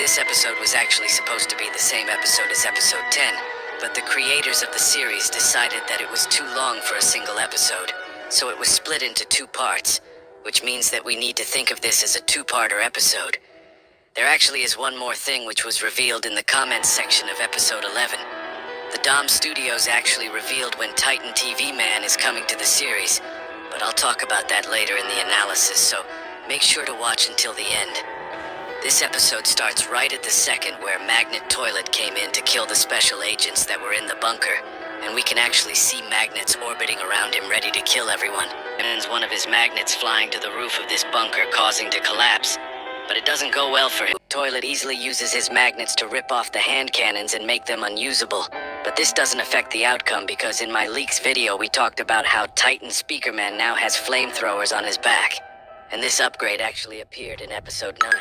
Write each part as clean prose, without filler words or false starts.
This episode was actually supposed to be the same episode as episode 10, but the creators of the series decided that it was too long for a single episode, so it was split into 2 parts, which means that we need to think of this as a 2-parter episode. There actually is one more thing which was revealed in the comments section of episode 11. The Dom Studios actually revealed when Titan TV Man is coming to the series, but I'll talk about that later in the analysis, so make sure to watch until the end. This episode starts right at the second where Magnet Toilet came in to kill the special agents that were in the bunker, and we can actually see magnets orbiting around him ready to kill everyone. And ends one of his magnets flying to the roof of this bunker, causing to collapse. But it doesn't go well for him. Toilet easily uses his magnets to rip off the hand cannons and make them unusable. But this doesn't affect the outcome because in my leaks video we talked about how Titan Speakerman now has flamethrowers on his back. And this upgrade actually appeared in episode 9.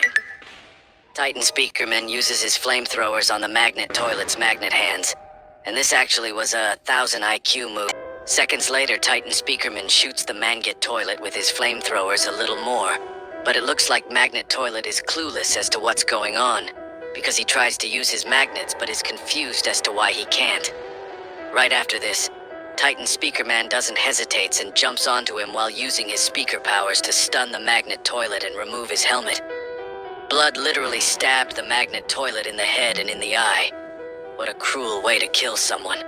Titan Speakerman uses his flamethrowers on the Magnet Toilet's magnet hands. And this actually was a 1000 IQ move. Seconds later, Titan Speakerman shoots the Magnet Toilet with his flamethrowers a little more. But it looks like Magnet Toilet is clueless as to what's going on, because he tries to use his magnets but is confused as to why he can't. Right after this, Titan Speakerman doesn't hesitate and jumps onto him while using his speaker powers to stun the Magnet Toilet and remove his helmet. Blood literally stabbed the Magnet Toilet in the head and in the eye. What a cruel way to kill someone.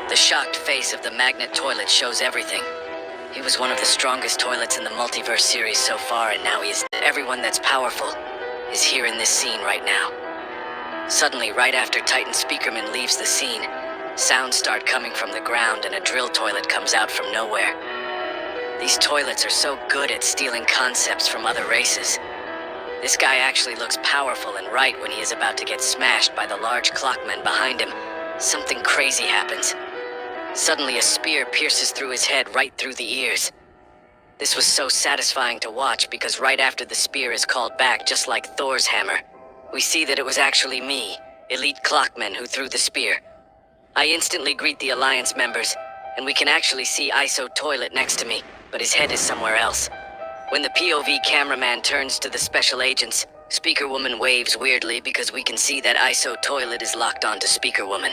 The shocked face of the Magnet Toilet shows everything. He was one of the strongest toilets in the multiverse series so far, and now he is. Everyone that's powerful is here in this scene right now. Suddenly, right after Titan Speakerman leaves the scene, sounds start coming from the ground and a drill toilet comes out from nowhere. These toilets are so good at stealing concepts from other races. This guy actually looks powerful and right when he is about to get smashed by the large clockman behind him. Something crazy happens. Suddenly a spear pierces through his head right through the ears. This was so satisfying to watch because right after the spear is called back, just like Thor's hammer, we see that it was actually me, Elite Clockman, who threw the spear. I instantly greet the Alliance members, and we can actually see ISO Toilet next to me, but his head is somewhere else. When the POV cameraman turns to the special agents, Speaker Woman waves weirdly because we can see that ISO Toilet is locked onto Speaker Woman.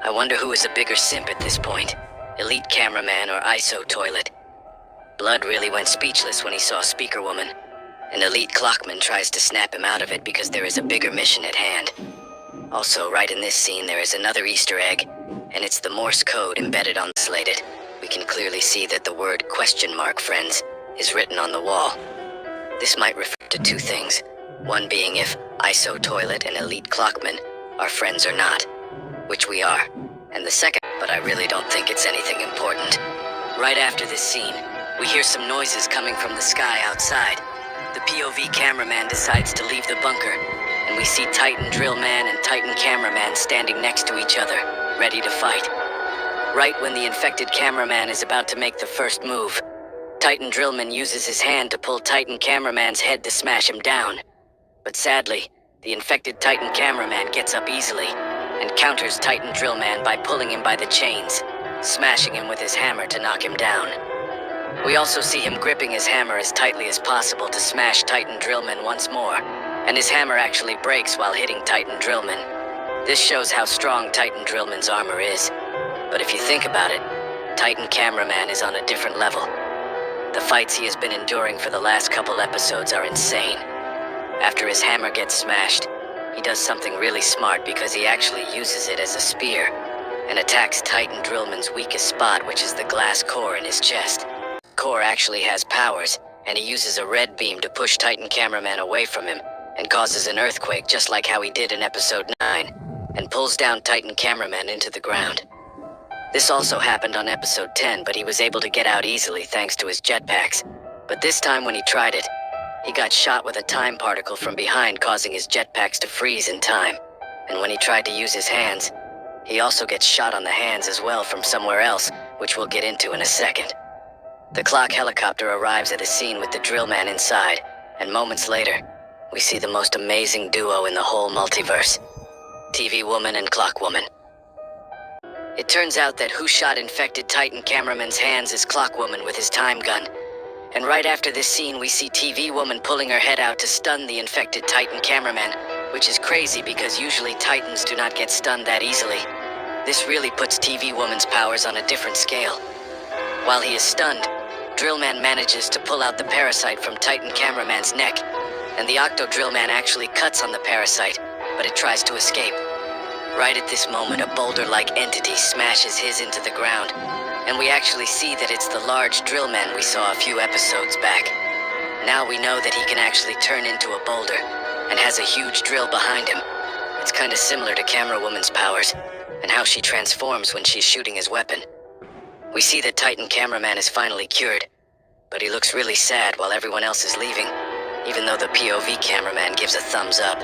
I wonder who is a bigger simp at this point, Elite Cameraman or ISO Toilet. Blood really went speechless when he saw Speaker Woman, and Elite Clockman tries to snap him out of it because there is a bigger mission at hand. Also, right in this scene there is another Easter egg, and it's the Morse code embedded on the slated. We can clearly see that the word "friends" is written on the wall. This might refer to 2 things, one being if ISO Toilet and Elite Clockman are friends or not, which we are, and the second, but I really don't think it's anything important. Right after this scene, we hear some noises coming from the sky outside. The POV cameraman decides to leave the bunker, and we see Titan Drill Man and Titan Cameraman standing next to each other, ready to fight. Right when the infected cameraman is about to make the first move, Titan Drillman uses his hand to pull Titan Cameraman's head to smash him down. But sadly, the infected Titan Cameraman gets up easily and counters Titan Drillman by pulling him by the chains, smashing him with his hammer to knock him down. We also see him gripping his hammer as tightly as possible to smash Titan Drillman once more, and his hammer actually breaks while hitting Titan Drillman. This shows how strong Titan Drillman's armor is. But if you think about it, Titan Cameraman is on a different level. The fights he has been enduring for the last couple episodes are insane. After his hammer gets smashed, he does something really smart because he actually uses it as a spear and attacks Titan Drillman's weakest spot, which is the glass core in his chest. Core actually has powers, and he uses a red beam to push Titan Cameraman away from him and causes an earthquake just like how he did in episode 9 and pulls down Titan Cameraman into the ground. This also happened on episode 10, but he was able to get out easily thanks to his jetpacks. But this time when he tried it, he got shot with a time particle from behind, causing his jetpacks to freeze in time. And when he tried to use his hands, he also gets shot on the hands as well from somewhere else, which we'll get into in a second. The clock helicopter arrives at a scene with the drill man inside, and moments later, we see the most amazing duo in the whole multiverse, TV Woman and Clock Woman. It turns out that who shot infected Titan Cameraman's hands is Clock Woman with his time gun. And right after this scene, we see TV Woman pulling her head out to stun the infected Titan Cameraman, which is crazy because usually Titans do not get stunned that easily. This really puts TV Woman's powers on a different scale. While he is stunned, Drillman manages to pull out the parasite from Titan Cameraman's neck, and the Octo Drillman actually cuts on the parasite, but it tries to escape. Right at this moment, a boulder-like entity smashes his into the ground, and we actually see that it's the large Drillman we saw a few episodes back. Now we know that he can actually turn into a boulder, and has a huge drill behind him. It's kinda similar to Camera Woman's powers, and how she transforms when she's shooting his weapon. We see that Titan Cameraman is finally cured, but he looks really sad while everyone else is leaving, even though the POV cameraman gives a thumbs up.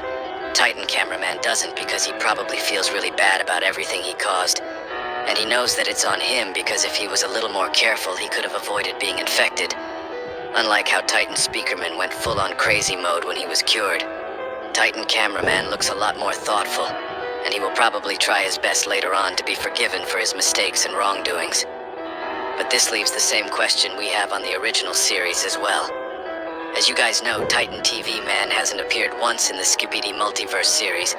Titan Cameraman doesn't because he probably feels really bad about everything he caused, and he knows that it's on him because if he was a little more careful, he could have avoided being infected. Unlike how Titan Speakerman went full-on crazy mode when he was cured, Titan Cameraman looks a lot more thoughtful, and he will probably try his best later on to be forgiven for his mistakes and wrongdoings. But this leaves the same question we have on the original series as well. As you guys know, Titan TV Man hasn't appeared once in the Skibdi multiverse series,